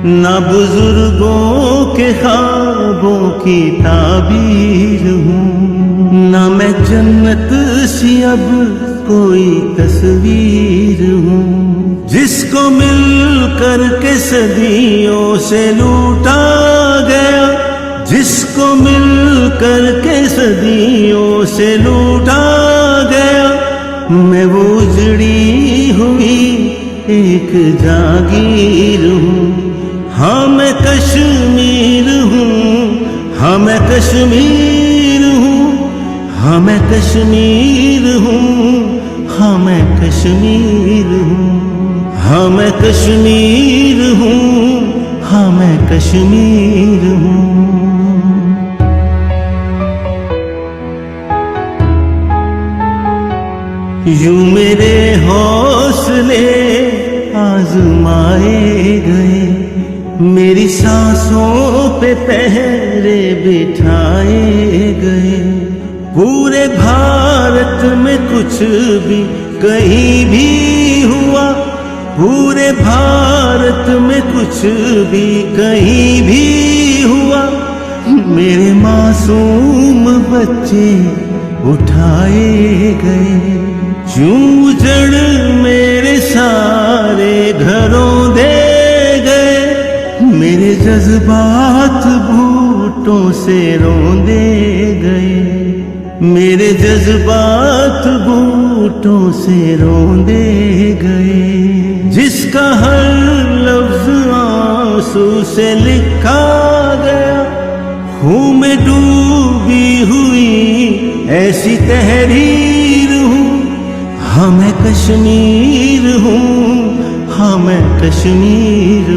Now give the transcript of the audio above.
نہ بزرگوں کے خوابوں کی تعبیر ہوں، نہ میں جنت سی اب کوئی تصویر ہوں، جس کو مل کر کے صدیوں سے لوٹا گیا، جس کو مل کر کے صدیوں سے لوٹا گیا، میں وہ اجڑی ہوئی ایک جاگیر ہوں، ہاں میں کشمیر ہوں، ہاں میں کشمیر ہوں، ہاں میں کشمیر ہوں، ہاں میں کشمیر ہوں، ہاں میں کشمیر ہوں، ہاں میں کشمیر ہوں۔ یوں میرے حوصلے آزمائے گئے، میری سانسوں پہ پہرے بٹھائے گئے، پورے بھارت میں کچھ بھی کہیں بھی ہوا، پورے بھارت میں کچھ بھی کہیں بھی ہوا، میرے معصوم بچے اٹھائے گئے، چوں جڑ میرے سارے گھروں دے گئے، میرے جذبات بھوٹوں سے روندے گئے، میرے جذبات بھوٹوں سے روندے گئے، جس کا ہر لفظ آنسو سے لکھا گیا، خون میں ڈوبی ہوئی ایسی تحریر ہوں، ہاں میں کشمیر ہوں، ہاں میں کشمیر